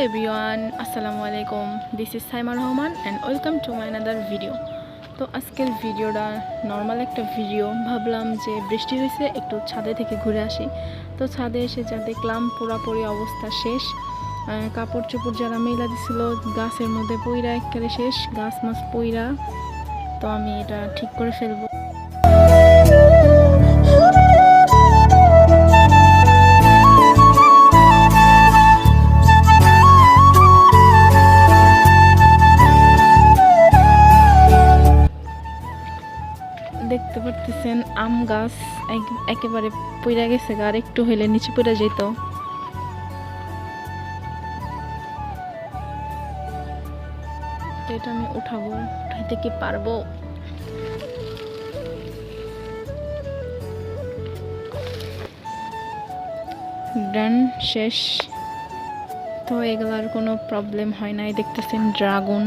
Everyone, আসসালামু আলাইকুম। This is Saima Rahman and welcome to my another video. তো আজকের ভিডিওটা নর্মাল একটা ভিডিও। ভাবলাম যে বৃষ্টি হয়েছে, একটু ছাদে থেকে ঘুরে আসি। তো ছাদে এসে যা দেখলাম, পুরাপুরি অবস্থা শেষ। কাপড় চোপড় যারা মেলা দিছিল গাছের মধ্যে পইরা একেবারে শেষ, গাছ মাছ পইরা। তো আমি এটা ঠিক করে ফেলবো। দেখতে পারতেছেন আম গাছ একেবারে পইরা গেছে, আর একটু হইলে নিচে পড়ে যেত। এটা আমি উঠাবো, উঠাইতে কি পারবো? ডান, শেষ। তো এগুলার কোনো প্রবলেম হয় নাই। দেখতেছেন ড্রাগন।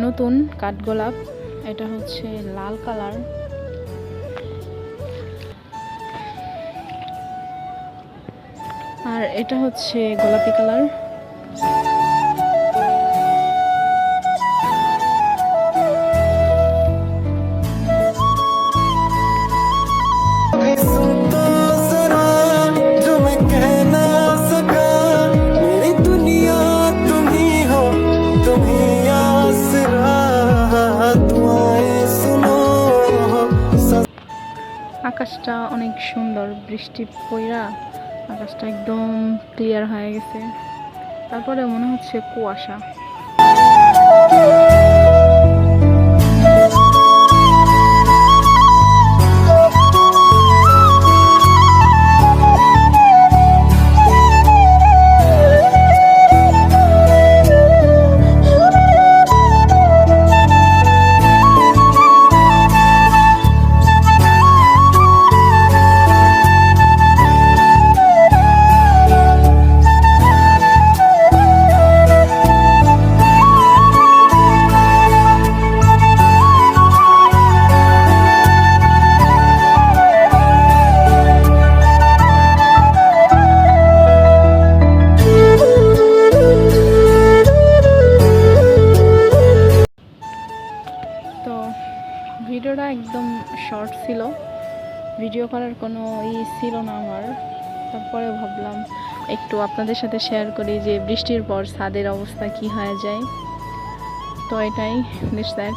নতুন কাঠগোলাপ, এটা হচ্ছে লাল কালার। আর এটা হচ্ছে গোলাপি কালার। আকাশটা অনেক সুন্দর, বৃষ্টি পড়া আকাশটা একদম ক্লিয়ার হয়ে গেছে। তারপরে মনে হচ্ছে কুয়াশা। ভিডিওটা একদম শর্ট ছিল, ভিডিও করার কোনো ছিল না আমার। তারপরে ভাবলাম একটু আপনাদের সাথে শেয়ার করি যে বৃষ্টির পর ছাদের অবস্থা কি হয়ে যায়। তো এটাই দিস দ্যাট।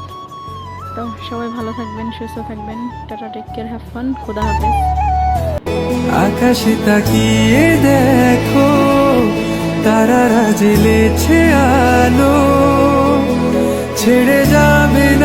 তো সবাই ভালো থাকবেন, সুস্থ থাকবেন। Tata, take care, have fun, খোদা হাফেজ। আকাশে তাকিয়ে দেখো, তারারা জ্বেলেছে আলো, ছেড়ে যাবে না।